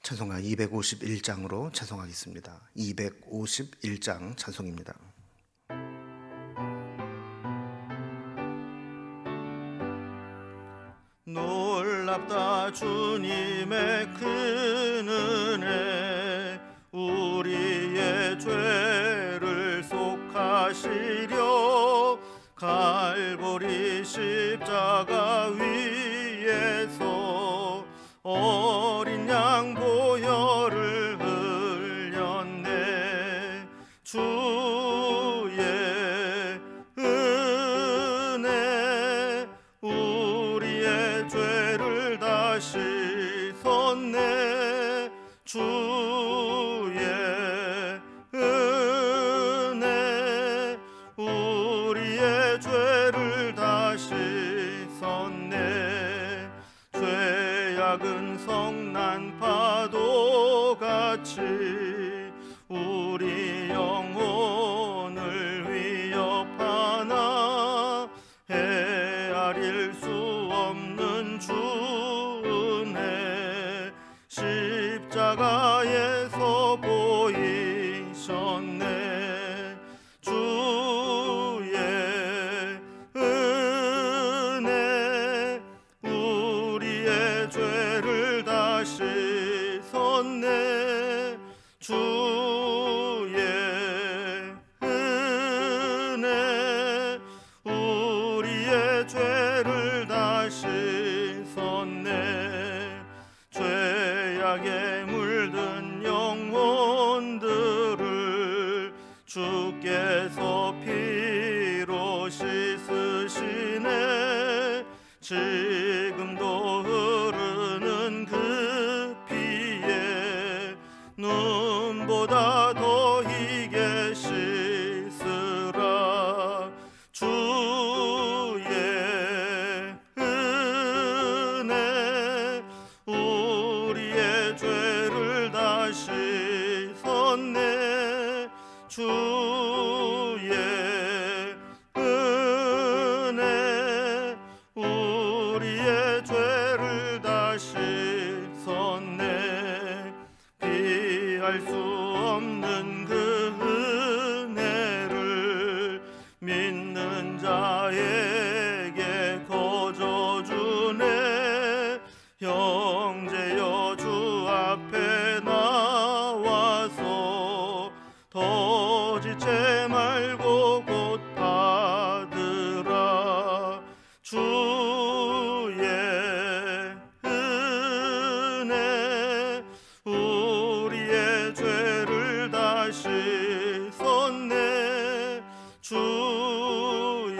찬송가 251장으로 찬송하겠습니다. 251장 찬송입니다. 놀랍다 주님의 큰 은혜, 우리의 죄를 속하시려 갈보리 십자가 위에서 어린 양 보혈을 흘렸네. 주의 은혜 우리의 죄를 다 씻었네. 주의 은혜 우리의 죄를 다 씻었네. 죄악은 성난 파도같이 우리 영혼을 위협하나 헤아릴 수 없는 주 은혜 십자가에서 보이셨네. 주의 은혜 우리의 죄를 다 씻었네. 주의 은혜 우리의 죄를 다 씻었네. 죄악에 물든 영혼들을 주께서 피로 씻으시네. 지금도 흐르는 그 피에 눈보다 더 희게 씻으라. 주의 은혜 우리의 죄를 다 씻었네. 주의 은혜 우리의 죄를 다 씻었네. 피할 수 없는 그 은혜를 믿는 자에게 거저주네. 형제여 주 앞에 나와서 더 지체 말고 곧 받으라. 주의 은혜 우리의 죄를 다 씻었네. 주의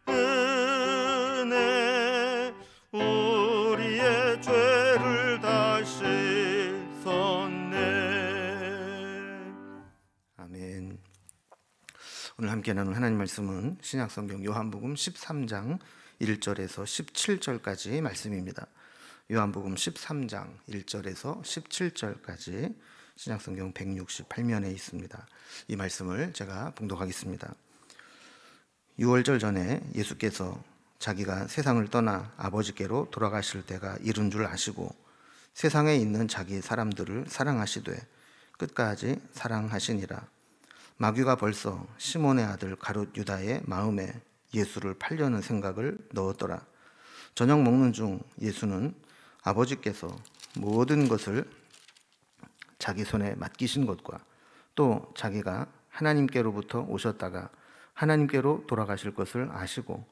은혜 우리의 죄를 다 씻었네. 아멘. 오늘 함께 나눌 하나님 말씀은 신약성경 요한복음 13장 1절에서 17절까지 말씀입니다. 요한복음 13장 1절에서 17절까지 신약성경 168면에 있습니다. 이 말씀을 제가 봉독하겠습니다. 유월절 전에 예수께서 자기가 세상을 떠나 아버지께로 돌아가실 때가 이른 줄 아시고 세상에 있는 자기 사람들을 사랑하시되 끝까지 사랑하시니라. 마귀가 벌써 시몬의 아들 가룟 유다의 마음에 예수를 팔려는 생각을 넣었더라. 저녁 먹는 중 예수는 아버지께서 모든 것을 자기 손에 맡기신 것과 또 자기가 하나님께로부터 오셨다가 하나님께로 돌아가실 것을 아시고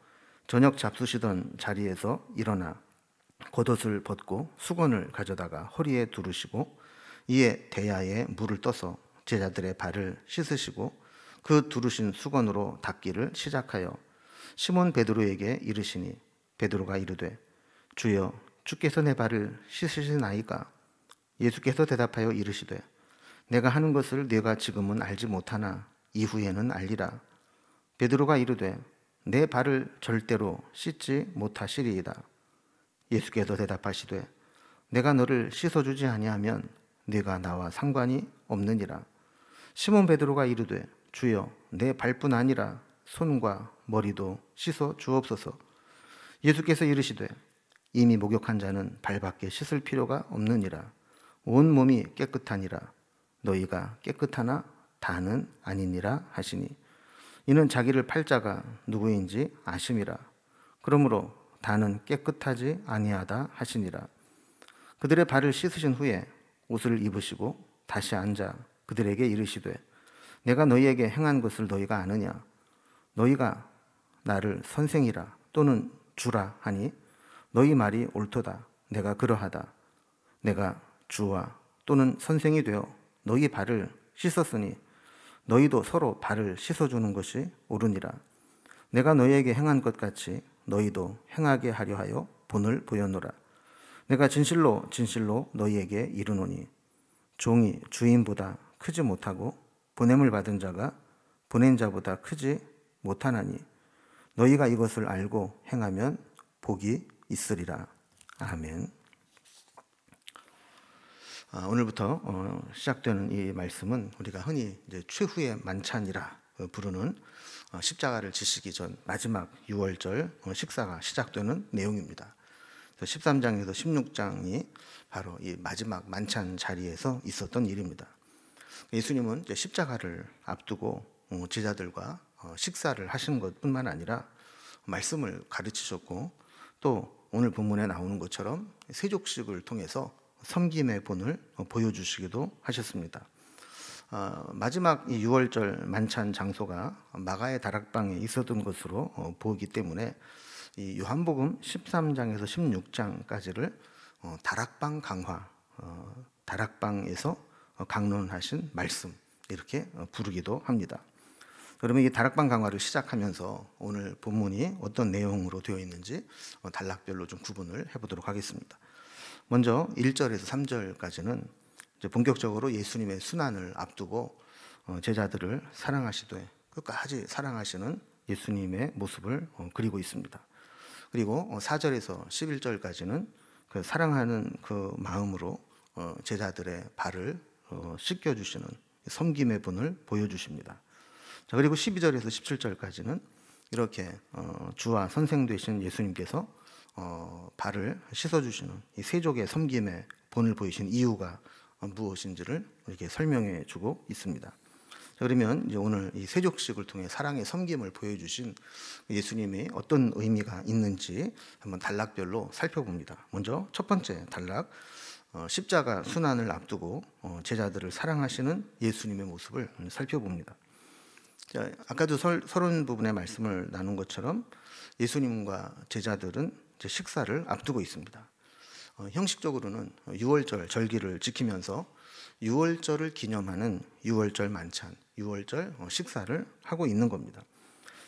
저녁 잡수시던 자리에서 일어나 겉옷을 벗고 수건을 가져다가 허리에 두르시고 이에 대야에 물을 떠서 제자들의 발을 씻으시고 그 두르신 수건으로 닦기를 시작하여 시몬 베드로에게 이르시니 베드로가 이르되 주여 주께서 내 발을 씻으시나이까? 예수께서 대답하여 이르시되 내가 하는 것을 네가 지금은 알지 못하나 이후에는 알리라. 베드로가 이르되 내 발을 절대로 씻지 못하시리이다. 예수께서 대답하시되 내가 너를 씻어주지 아니하면 네가 나와 상관이 없느니라. 시몬 베드로가 이르되 주여 내 발뿐 아니라 손과 머리도 씻어 주옵소서. 예수께서 이르시되 이미 목욕한 자는 발밖에 씻을 필요가 없느니라. 온 몸이 깨끗하니라. 너희가 깨끗하나 다는 아니니라 하시니 이는 자기를 팔자가 누구인지 아심이라. 그러므로 다는 깨끗하지 아니하다 하시니라. 그들의 발을 씻으신 후에 옷을 입으시고 다시 앉아 그들에게 이르시되 내가 너희에게 행한 것을 너희가 아느냐. 너희가 나를 선생이라 또는 주라 하니 너희 말이 옳도다. 내가 그러하다. 내가 주와 또는 선생이 되어 너희 발을 씻었으니 너희도 서로 발을 씻어주는 것이 옳으니라. 내가 너희에게 행한 것 같이 너희도 행하게 하려 하여 본을 보였노라. 내가 진실로 진실로 너희에게 이르노니 종이 주인보다 크지 못하고 보냄을 받은 자가 보낸 자보다 크지 못하나니 너희가 이것을 알고 행하면 복이 있으리라. 아멘. 오늘부터 시작되는 이 말씀은 우리가 흔히 이제 최후의 만찬이라 부르는 십자가를 지시기 전 마지막 유월절 식사가 시작되는 내용입니다. 13장에서 16장이 바로 이 마지막 만찬 자리에서 있었던 일입니다. 예수님은 이제 십자가를 앞두고 제자들과 식사를 하신 것뿐만 아니라 말씀을 가르치셨고 또 오늘 본문에 나오는 것처럼 세족식을 통해서 섬김의 본을 보여주시기도 하셨습니다. 마지막 이 유월절 만찬 장소가 마가의 다락방에 있었던 것으로 보이기 때문에 이 요한복음 13장에서 16장까지를 다락방 강화, 다락방에서 강론하신 말씀 이렇게 부르기도 합니다. 그러면 이 다락방 강화를 시작하면서 오늘 본문이 어떤 내용으로 되어 있는지 단락별로 좀 구분을 해보도록 하겠습니다. 먼저 1절에서 3절까지는 이제 본격적으로 예수님의 순환을 앞두고 제자들을 사랑하시되 끝까지 사랑하시는 예수님의 모습을 그리고 있습니다. 그리고 4절에서 11절까지는 그 사랑하는 그 마음으로 제자들의 발을 씻겨주시는 섬김의 분을 보여주십니다. 자, 그리고 12절에서 17절까지는 이렇게 주와 선생 되신 예수님께서 발을 씻어주시는 이 세족의 섬김의 본을 보이신 이유가 무엇인지를 이렇게 설명해 주고 있습니다. 자, 그러면 이제 오늘 이 세족식을 통해 사랑의 섬김을 보여주신 예수님이 어떤 의미가 있는지 한번 단락별로 살펴봅니다. 먼저 첫 번째 단락, 십자가 순환을 앞두고 제자들을 사랑하시는 예수님의 모습을 살펴봅니다. 자, 아까도 서론 부분의 말씀을 나눈 것처럼 예수님과 제자들은 이제 식사를 앞두고 있습니다. 형식적으로는 유월절 절기를 지키면서 유월절을 기념하는 유월절 만찬, 유월절 식사를 하고 있는 겁니다.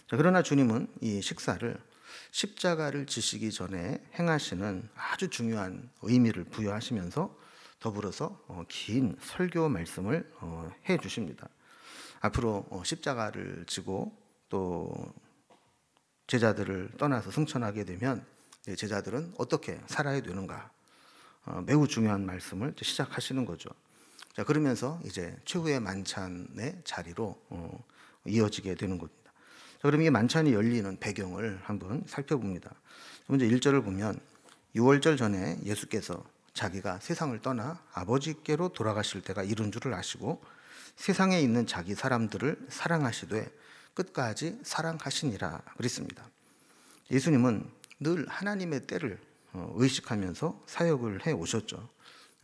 자, 그러나 주님은 이 식사를 십자가를 지시기 전에 행하시는 아주 중요한 의미를 부여하시면서 더불어서 긴 설교 말씀을 해 주십니다. 앞으로 십자가를 지고 또 제자들을 떠나서 승천하게 되면 제자들은 어떻게 살아야 되는가, 매우 중요한 말씀을 시작하시는 거죠. 자, 그러면서 이제 최후의 만찬의 자리로 이어지게 되는 겁니다. 자, 그럼 이 만찬이 열리는 배경을 한번 살펴봅니다. 먼저 1절을 보면 유월절 전에 예수께서 자기가 세상을 떠나 아버지께로 돌아가실 때가 이른 줄을 아시고 세상에 있는 자기 사람들을 사랑하시되 끝까지 사랑하시니라 그랬습니다. 예수님은 늘 하나님의 때를 의식하면서 사역을 해 오셨죠.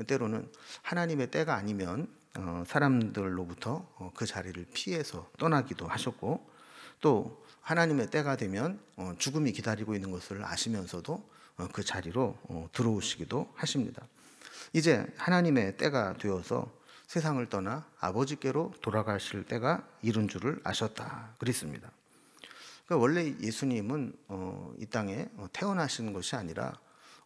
때로는 하나님의 때가 아니면 사람들로부터 그 자리를 피해서 떠나기도 하셨고 또 하나님의 때가 되면 죽음이 기다리고 있는 것을 아시면서도 그 자리로 들어오시기도 하십니다. 이제 하나님의 때가 되어서 세상을 떠나 아버지께로 돌아가실 때가 이른 줄을 아셨다 그랬습니다. 그러니까 원래 예수님은 이 땅에 태어나신 것이 아니라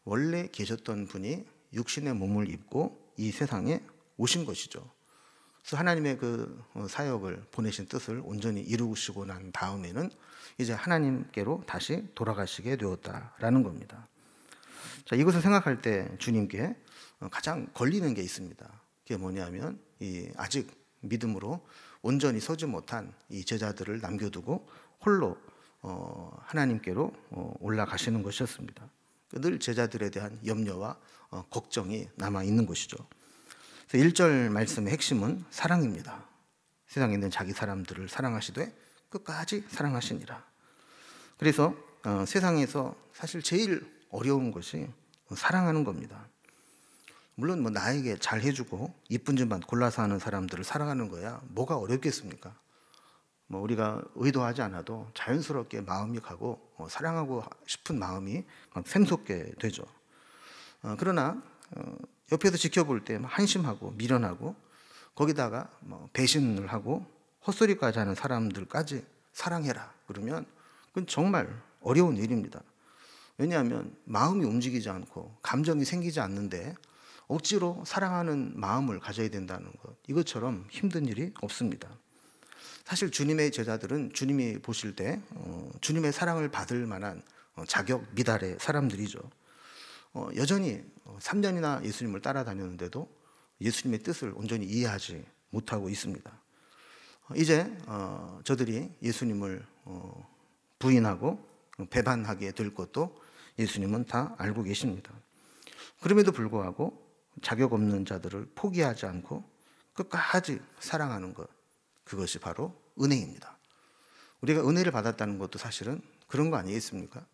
원래 계셨던 분이 육신의 몸을 입고 이 세상에 오신 것이죠. 그래서 하나님의 그 사역을 보내신 뜻을 온전히 이루시고 난 다음에는 이제 하나님께로 다시 돌아가시게 되었다라는 겁니다. 자, 이것을 생각할 때 주님께 가장 걸리는 게 있습니다. 그게 뭐냐면 이 아직 믿음으로 온전히 서지 못한 이 제자들을 남겨두고 홀로 하나님께로 올라가시는 것이었습니다. 늘 제자들에 대한 염려와 걱정이 남아 있는 것이죠. 그래서 1절 말씀의 핵심은 사랑입니다. 세상에 있는 자기 사람들을 사랑하시되 끝까지 사랑하시니라. 그래서 세상에서 사실 제일 어려운 것이 사랑하는 겁니다. 물론 나에게 잘 해주고 이쁜 짓만 골라서 하는 사람들을 사랑하는 거야 뭐가 어렵겠습니까? 우리가 의도하지 않아도 자연스럽게 마음이 가고 사랑하고 싶은 마음이 샘솟게 되죠. 그러나 옆에서 지켜볼 때 한심하고 미련하고 거기다가 배신을 하고 헛소리까지 하는 사람들까지 사랑해라 그러면 그건 정말 어려운 일입니다. 왜냐하면 마음이 움직이지 않고 감정이 생기지 않는데 억지로 사랑하는 마음을 가져야 된다는 것, 이것처럼 힘든 일이 없습니다. 사실 주님의 제자들은 주님이 보실 때 주님의 사랑을 받을 만한 자격 미달의 사람들이죠. 여전히 3년이나 예수님을 따라다녔는데도 예수님의 뜻을 온전히 이해하지 못하고 있습니다. 이제 저들이 예수님을 부인하고 배반하게 될 것도 예수님은 다 알고 계십니다. 그럼에도 불구하고 자격 없는 자들을 포기하지 않고 끝까지 사랑하는 것, 그것이 바로 은혜입니다. 우리가 은혜를 받았다는 것도 사실은 그런 거 아니겠습니까?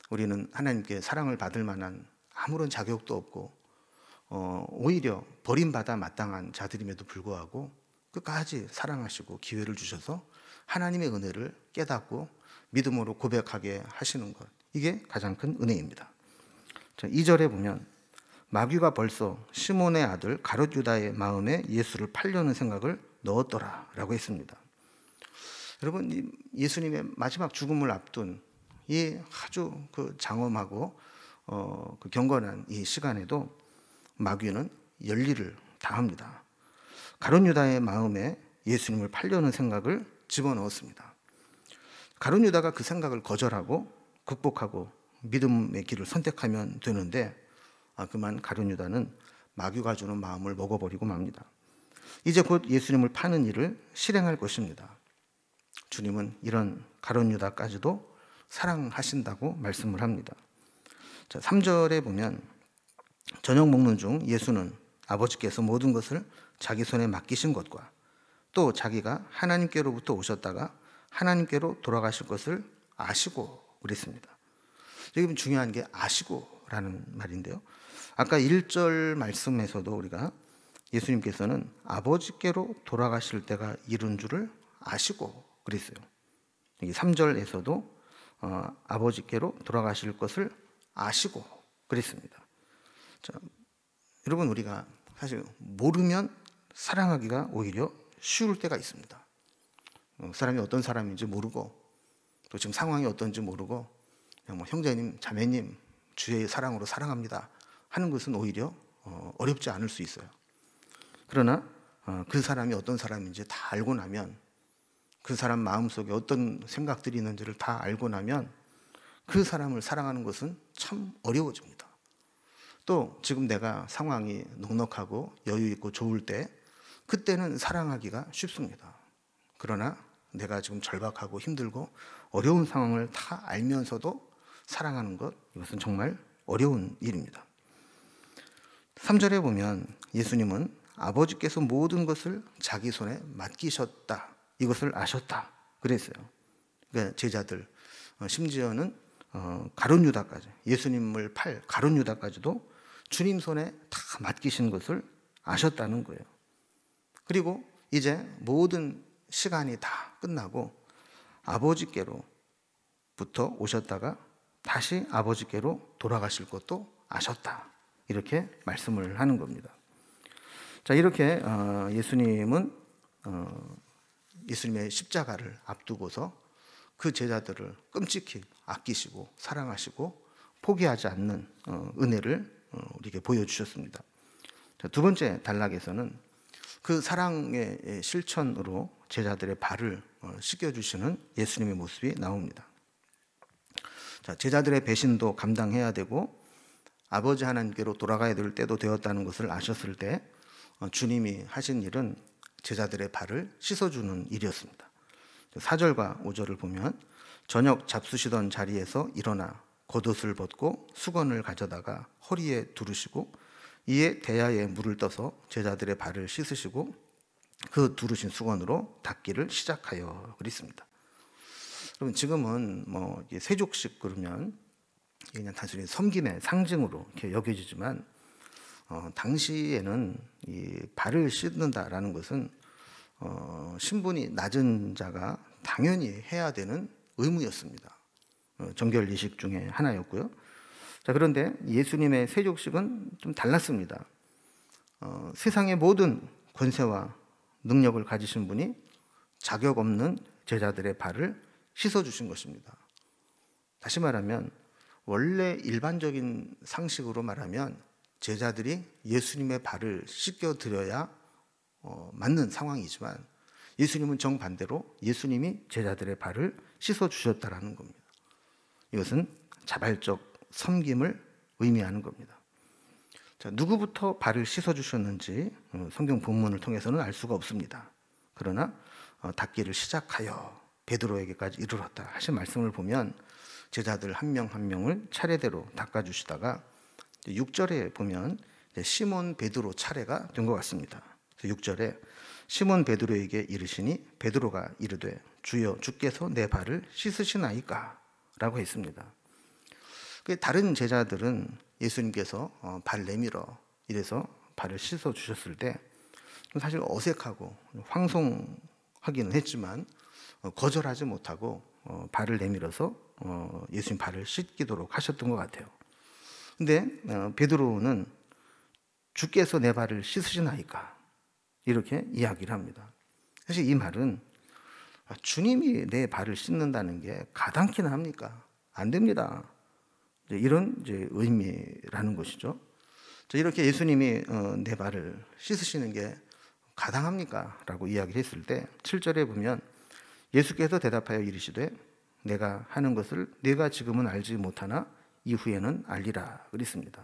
우리는 하나님께 사랑을 받을 만한 아무런 자격도 없고 오히려 버림받아 마땅한 자들임에도 불구하고 끝까지 사랑하시고 기회를 주셔서 하나님의 은혜를 깨닫고 믿음으로 고백하게 하시는 것, 이게 가장 큰 은혜입니다. 2절에 보면 마귀가 벌써 시몬의 아들 가룟 유다의 마음에 예수를 팔려는 생각을 넣었더라 라고 했습니다. 여러분, 예수님의 마지막 죽음을 앞둔 이 아주 장엄하고 그 경건한 이 시간에도 마귀는 열일을 다합니다. 가룟 유다의 마음에 예수님을 팔려는 생각을 집어넣었습니다. 가룟 유다가 그 생각을 거절하고 극복하고 믿음의 길을 선택하면 되는데 그만 가룟 유다는 마귀가 주는 마음을 먹어버리고 맙니다. 이제 곧 예수님을 파는 일을 실행할 것입니다. 주님은 이런 가룟 유다까지도 사랑하신다고 말씀을 합니다. 3절에 보면 저녁 먹는 중 예수는 아버지께서 모든 것을 자기 손에 맡기신 것과 또 자기가 하나님께로부터 오셨다가 하나님께로 돌아가실 것을 아시고 그랬습니다. 여기 중요한 게 아시고라는 말인데요. 아까 1절 말씀에서도 우리가 예수님께서는 아버지께로 돌아가실 때가 이른 줄을 아시고 그랬어요. 여기 3절에서도 아버지께로 돌아가실 것을 아시고 그랬습니다. 자, 여러분, 우리가 사실 모르면 사랑하기가 오히려 쉬울 때가 있습니다. 사람이 어떤 사람인지 모르고 또 지금 상황이 어떤지 모르고 그냥 형제님, 자매님 주의 사랑으로 사랑합니다 하는 것은 오히려 어렵지 않을 수 있어요. 그러나 그 사람이 어떤 사람인지 다 알고 나면, 그 사람 마음속에 어떤 생각들이 있는지를 다 알고 나면 그 사람을 사랑하는 것은 참 어려워집니다. 또 지금 내가 상황이 넉넉하고 여유 있고 좋을 때 그때는 사랑하기가 쉽습니다. 그러나 내가 지금 절박하고 힘들고 어려운 상황을 다 알면서도 사랑하는 것, 이것은 정말 어려운 일입니다. 3절에 보면 예수님은 아버지께서 모든 것을 자기 손에 맡기셨다, 이것을 아셨다 그랬어요. 그러니까 제자들, 심지어는 가룟 유다까지, 예수님을 팔 가룟 유다까지도 주님 손에 다 맡기신 것을 아셨다는 거예요. 그리고 이제 모든 시간이 다 끝나고 아버지께로부터 오셨다가 다시 아버지께로 돌아가실 것도 아셨다, 이렇게 말씀을 하는 겁니다. 자, 이렇게 예수님은 예수님의 십자가를 앞두고서 그 제자들을 끔찍히 아끼시고 사랑하시고 포기하지 않는 은혜를 우리에게 보여주셨습니다. 자, 두 번째 단락에서는 그 사랑의 실천으로 제자들의 발을 씻겨주시는 예수님의 모습이 나옵니다. 자, 제자들의 배신도 감당해야 되고 아버지 하나님께로 돌아가야 될 때도 되었다는 것을 아셨을 때 주님이 하신 일은 제자들의 발을 씻어주는 일이었습니다. 4절과 5절을 보면 저녁 잡수시던 자리에서 일어나 겉옷을 벗고 수건을 가져다가 허리에 두르시고 이에 대야에 물을 떠서 제자들의 발을 씻으시고 그 두르신 수건으로 닦기를 시작하여 그랬습니다. 그러면 지금은 뭐 세족식 그러면 그냥 단순히 섬김의 상징으로 이렇게 여겨지지만 당시에는 이 발을 씻는다라는 것은 신분이 낮은 자가 당연히 해야 되는 의무였습니다. 정결 예식 중에 하나였고요. 자, 그런데 예수님의 세족식은 좀 달랐습니다. 세상의 모든 권세와 능력을 가지신 분이 자격 없는 제자들의 발을 씻어주신 것입니다. 다시 말하면 원래 일반적인 상식으로 말하면 제자들이 예수님의 발을 씻겨드려야 맞는 상황이지만 예수님은 정반대로 예수님이 제자들의 발을 씻어주셨다라는 겁니다. 이것은 자발적 섬김을 의미하는 겁니다. 자, 누구부터 발을 씻어주셨는지 성경 본문을 통해서는 알 수가 없습니다. 그러나 닦기를 시작하여 베드로에게까지 이르렀다 하신 말씀을 보면 제자들 한 명 한 명을 차례대로 닦아주시다가 6절에 보면 시몬 베드로 차례가 된 것 같습니다. 6절에 시몬 베드로에게 이르시니 베드로가 이르되 주여 주께서 내 발을 씻으시나이까 라고 했습니다. 다른 제자들은 예수님께서 발 내밀어 이래서 발을 씻어 주셨을 때 사실 어색하고 황송하기는 했지만 거절하지 못하고 발을 내밀어서 예수님 발을 씻기도록 하셨던 것 같아요. 근데 베드로는 주께서 내 발을 씻으시나이까 이렇게 이야기를 합니다. 사실 이 말은 주님이 내 발을 씻는다는 게 가당키나 합니까? 안 됩니다. 이런 의미라는 것이죠. 이렇게 예수님이 내 발을 씻으시는 게 가당합니까? 라고 이야기를 했을 때 7절에 보면 예수께서 대답하여 이르시되 내가 하는 것을 네가 지금은 알지 못하나 이후에는 알리라 그랬습니다.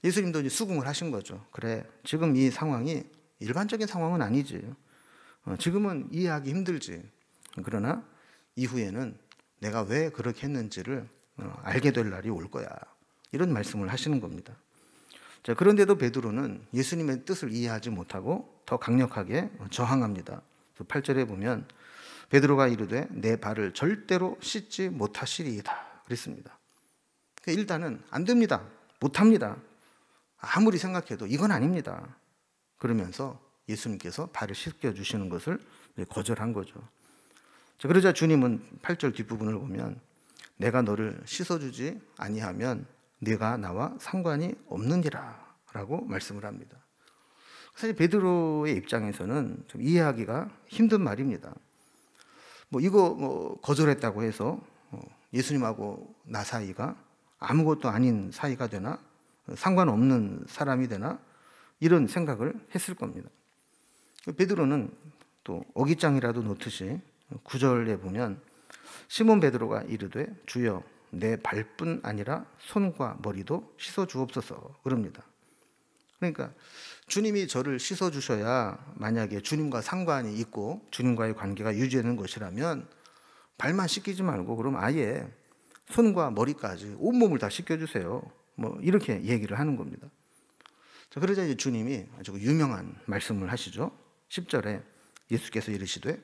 예수님도 이제 수긍을 하신 거죠. 그래, 지금 이 상황이 일반적인 상황은 아니지. 지금은 이해하기 힘들지. 그러나 이후에는 내가 왜 그렇게 했는지를 알게 될 날이 올 거야. 이런 말씀을 하시는 겁니다. 자, 그런데도 베드로는 예수님의 뜻을 이해하지 못하고 더 강력하게 저항합니다. 8절에 보면 베드로가 이르되 내 발을 절대로 씻지 못하시리이다 그랬습니다. 일단은 안 됩니다. 못합니다. 아무리 생각해도 이건 아닙니다. 그러면서 예수님께서 발을 씻겨주시는 것을 거절한 거죠. 자, 그러자 주님은 8절 뒷부분을 보면 내가 너를 씻어주지 아니하면 네가 나와 상관이 없느니라 라고 말씀을 합니다. 사실 베드로의 입장에서는 좀 이해하기가 힘든 말입니다. 이거 거절했다고 해서 예수님하고 나 사이가 아무것도 아닌 사이가 되나? 상관없는 사람이 되나? 이런 생각을 했을 겁니다. 베드로는 또 어깃장이라도 놓듯이 9절에 보면 시몬 베드로가 이르되 주여 내 발뿐 아니라 손과 머리도 씻어 주옵소서 그럽니다. 그러니까 주님이 저를 씻어 주셔야 만약에 주님과 상관이 있고 주님과의 관계가 유지되는 것이라면 발만 씻기지 말고 그럼 아예 손과 머리까지 온몸을 다 씻겨주세요. 이렇게 얘기를 하는 겁니다. 자, 그러자 이제 주님이 아주 유명한 말씀을 하시죠. 10절에 예수께서 이르시되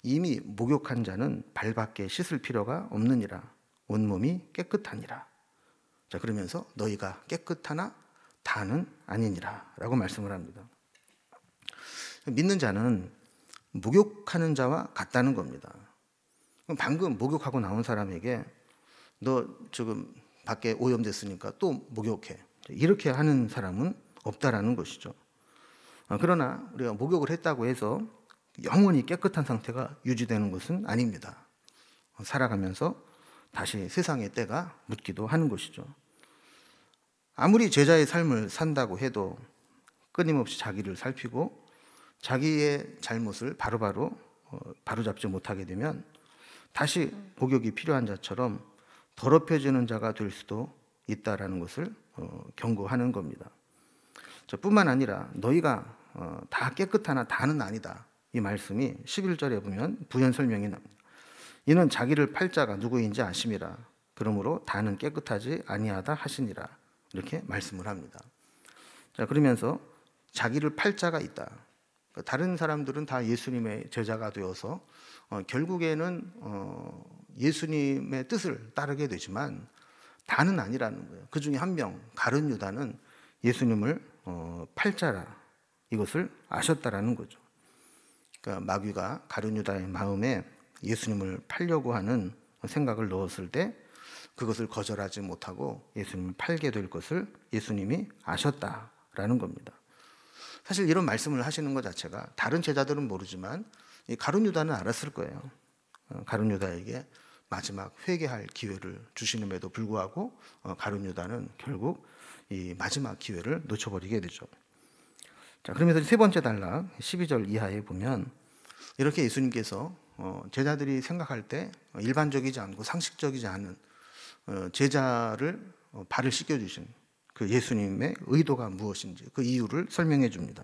이미 목욕한 자는 발밖에 씻을 필요가 없느니라 온몸이 깨끗하니라. 자, 그러면서 너희가 깨끗하나 다는 아니니라 라고 말씀을 합니다. 믿는 자는 목욕하는 자와 같다는 겁니다. 방금 목욕하고 나온 사람에게 너 지금 밖에 오염됐으니까 또 목욕해 이렇게 하는 사람은 없다라는 것이죠. 그러나 우리가 목욕을 했다고 해서 영원히 깨끗한 상태가 유지되는 것은 아닙니다. 살아가면서 다시 세상의 때가 묻기도 하는 것이죠. 아무리 제자의 삶을 산다고 해도 끊임없이 자기를 살피고 자기의 잘못을 바로바로 바로잡지 못하게 되면 다시 목욕이 필요한 자처럼 더럽혀지는 자가 될 수도 있다라는 것을 경고하는 겁니다. 뿐만 아니라 너희가 다 깨끗하나 다는 아니다. 이 말씀이 11절에 보면 부연 설명이 납니다. 이는 자기를 팔 자가 누구인지 아심이라. 그러므로 다는 깨끗하지 아니하다 하시니라. 이렇게 말씀을 합니다. 자, 그러면서 자기를 팔 자가 있다. 다른 사람들은 다 예수님의 제자가 되어서 결국에는 예수님의 뜻을 따르게 되지만 다는 아니라는 거예요. 그 중에 한 명, 가룟 유다는 예수님을 팔 자라, 이것을 아셨다라는 거죠. 그러니까 마귀가 가룟 유다의 마음에 예수님을 팔려고 하는 생각을 넣었을 때 그것을 거절하지 못하고 예수님을 팔게 될 것을 예수님이 아셨다라는 겁니다. 사실 이런 말씀을 하시는 것 자체가 다른 제자들은 모르지만 이 가룟 유다는 알았을 거예요. 가룟 유다에게 마지막 회개할 기회를 주시는데도 불구하고 가룟 유다는 결국 이 마지막 기회를 놓쳐버리게 되죠. 자, 그러면서 세 번째 단락 12절 이하에 보면 이렇게 예수님께서 제자들이 생각할 때 일반적이지 않고 상식적이지 않은 제자를 발을 씻겨주신 그 예수님의 의도가 무엇인지 그 이유를 설명해 줍니다.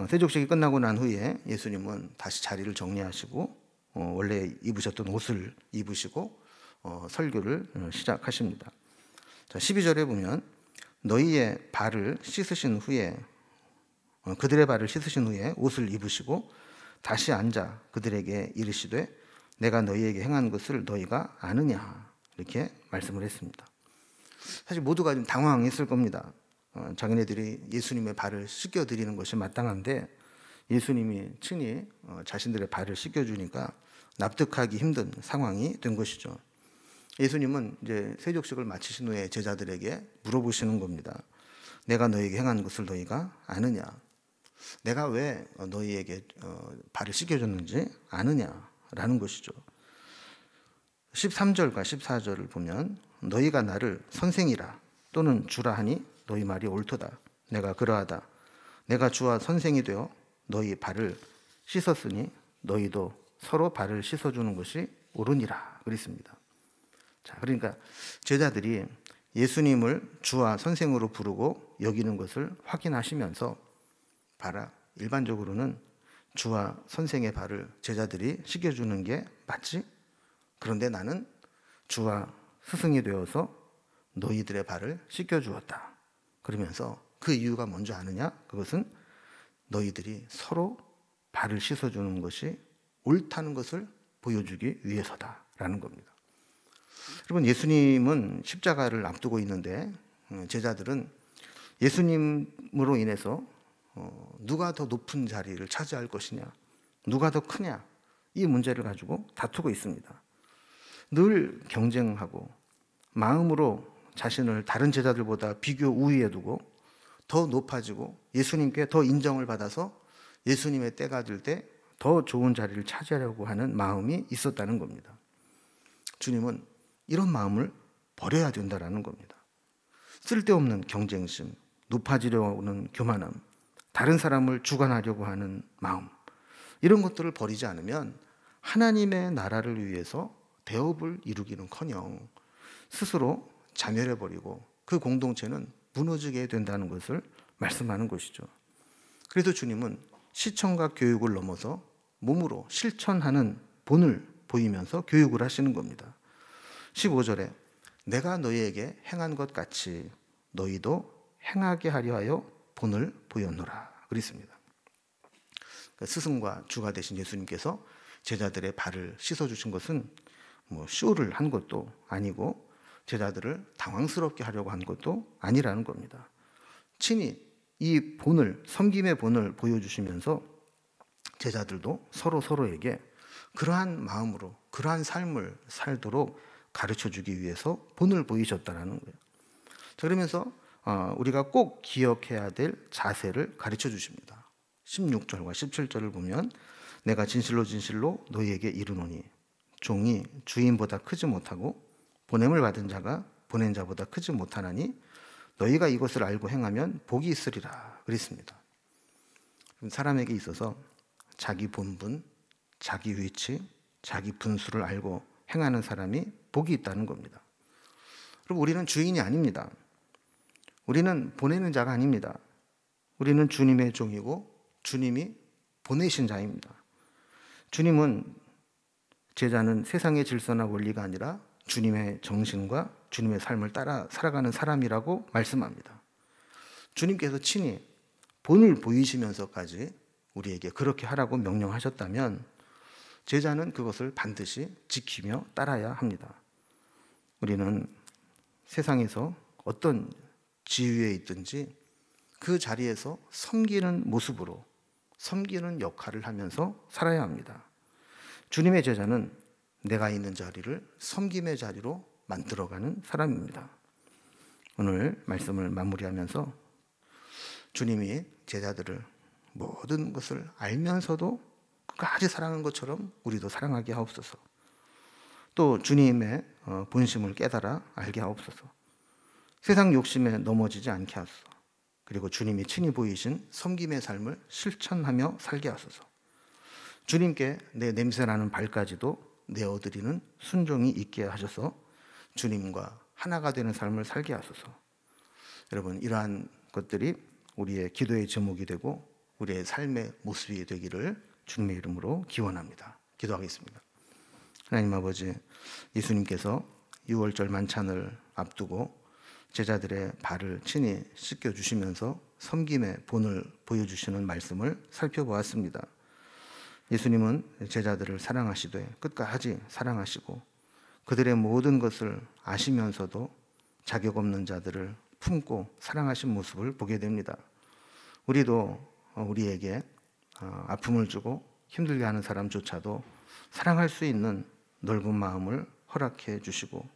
세족식이 끝나고 난 후에 예수님은 다시 자리를 정리하시고 원래 입으셨던 옷을 입으시고 설교를 시작하십니다. 자, 12절에 보면 너희의 발을 씻으신 후에 그들의 발을 씻으신 후에 옷을 입으시고 다시 앉아 그들에게 이르시되 내가 너희에게 행한 것을 너희가 아느냐, 이렇게 말씀을 했습니다. 사실 모두가 좀 당황했을 겁니다. 자기네들이 예수님의 발을 씻겨드리는 것이 마땅한데 예수님이 친히 자신들의 발을 씻겨주니까 납득하기 힘든 상황이 된 것이죠. 예수님은 이제 세족식을 마치신 후에 제자들에게 물어보시는 겁니다. 내가 너희에게 행한 것을 너희가 아느냐? 내가 왜 너희에게 발을 씻겨줬는지 아느냐라는 것이죠. 13절과 14절을 보면 너희가 나를 선생이라 또는 주라 하니 너희 말이 옳도다. 내가 그러하다. 내가 주와 선생이 되어 너희 발을 씻었으니 너희도 서로 발을 씻어주는 것이 옳으니라 그랬습니다. 자, 그러니까 제자들이 예수님을 주와 선생으로 부르고 여기는 것을 확인하시면서 봐라, 일반적으로는 주와 선생의 발을 제자들이 씻겨주는 게 맞지? 그런데 나는 주와 스승이 되어서 너희들의 발을 씻겨주었다. 그러면서 그 이유가 뭔지 아느냐? 그것은 너희들이 서로 발을 씻어주는 것이 옳다는 것을 보여주기 위해서다라는 겁니다. 여러분, 예수님은 십자가를 앞두고 있는데 제자들은 예수님으로 인해서 누가 더 높은 자리를 차지할 것이냐, 누가 더 크냐, 이 문제를 가지고 다투고 있습니다. 늘 경쟁하고 마음으로 자신을 다른 제자들보다 비교 우위에 두고 더 높아지고 예수님께 더 인정을 받아서 예수님의 때가 될 때 더 좋은 자리를 차지하려고 하는 마음이 있었다는 겁니다. 주님은 이런 마음을 버려야 된다는 겁니다. 쓸데없는 경쟁심, 높아지려고 하는 교만함, 다른 사람을 주관하려고 하는 마음, 이런 것들을 버리지 않으면 하나님의 나라를 위해서 대업을 이루기는커녕 스스로 자멸해버리고 그 공동체는 무너지게 된다는 것을 말씀하는 것이죠. 그래서 주님은 시청과 교육을 넘어서 몸으로 실천하는 본을 보이면서 교육을 하시는 겁니다. 15절에 내가 너희에게 행한 것 같이 너희도 행하게 하려 하여 본을 보였노라 그랬습니다. 스승과 주가 되신 예수님께서 제자들의 발을 씻어주신 것은 쇼를 한 것도 아니고 제자들을 당황스럽게 하려고 한 것도 아니라는 겁니다. 친히 이 본을, 섬김의 본을 보여주시면서 제자들도 서로에게 그러한 마음으로 그러한 삶을 살도록 가르쳐주기 위해서 본을 보이셨다는 거예요. 자, 그러면서 우리가 꼭 기억해야 될 자세를 가르쳐 주십니다. 16절과 17절을 보면 내가 진실로 진실로 너희에게 이르노니 종이 주인보다 크지 못하고 보냄을 받은 자가 보낸 자보다 크지 못하나니 너희가 이것을 알고 행하면 복이 있으리라 그랬습니다. 사람에게 있어서 자기 본분, 자기 위치, 자기 분수를 알고 행하는 사람이 복이 있다는 겁니다. 그리고 우리는 주인이 아닙니다. 우리는 보내는 자가 아닙니다. 우리는 주님의 종이고 주님이 보내신 자입니다. 주님은 제자는 세상의 질서나 원리가 아니라 주님의 정신과 주님의 삶을 따라 살아가는 사람이라고 말씀합니다. 주님께서 친히 본을 보이시면서까지 우리에게 그렇게 하라고 명령하셨다면 제자는 그것을 반드시 지키며 따라야 합니다. 우리는 세상에서 어떤 지위에 있든지 그 자리에서 섬기는 모습으로 섬기는 역할을 하면서 살아야 합니다. 주님의 제자는 내가 있는 자리를 섬김의 자리로 만들어가는 사람입니다. 오늘 말씀을 마무리하면서 주님이 제자들을 모든 것을 알면서도 끝까지 사랑한 것처럼 우리도 사랑하게 하옵소서. 또 주님의 본심을 깨달아 알게 하옵소서. 세상 욕심에 넘어지지 않게 하소서. 그리고 주님이 친히 보이신 섬김의 삶을 실천하며 살게 하소서. 주님께 내 냄새나는 발까지도 내어드리는 순종이 있게 하셔서 주님과 하나가 되는 삶을 살게 하소서. 여러분, 이러한 것들이 우리의 기도의 제목이 되고 우리의 삶의 모습이 되기를 주님의 이름으로 기원합니다. 기도하겠습니다. 하나님 아버지, 예수님께서 유월절 만찬을 앞두고 제자들의 발을 친히 씻겨주시면서 섬김의 본을 보여주시는 말씀을 살펴보았습니다. 예수님은 제자들을 사랑하시되 끝까지 사랑하시고 그들의 모든 것을 아시면서도 자격 없는 자들을 품고 사랑하신 모습을 보게 됩니다. 우리도 우리에게 아픔을 주고 힘들게 하는 사람조차도 사랑할 수 있는 넓은 마음을 허락해 주시고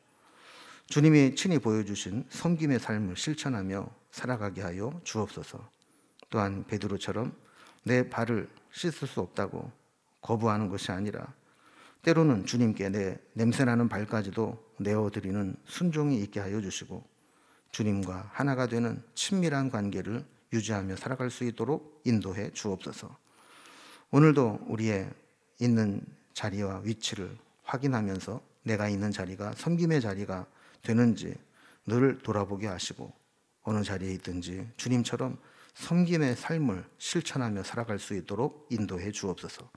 주님이 친히 보여주신 섬김의 삶을 실천하며 살아가게 하여 주옵소서. 또한 베드로처럼 내 발을 씻을 수 없다고 거부하는 것이 아니라 때로는 주님께 내 냄새나는 발까지도 내어드리는 순종이 있게 하여 주시고 주님과 하나가 되는 친밀한 관계를 유지하며 살아갈 수 있도록 인도해 주옵소서. 오늘도 우리의 있는 자리와 위치를 확인하면서 내가 있는 자리가 섬김의 자리가 되는지 늘 돌아보게 하시고 어느 자리에 있든지 주님처럼 섬김의 삶을 실천하며 살아갈 수 있도록 인도해 주옵소서.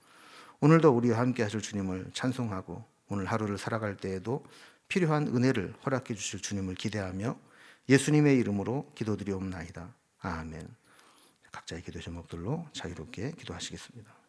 오늘도 우리와 함께 하실 주님을 찬송하고 오늘 하루를 살아갈 때에도 필요한 은혜를 허락해 주실 주님을 기대하며 예수님의 이름으로 기도드리옵나이다. 아멘. 각자의 기도 제목들로 자유롭게 기도하시겠습니다.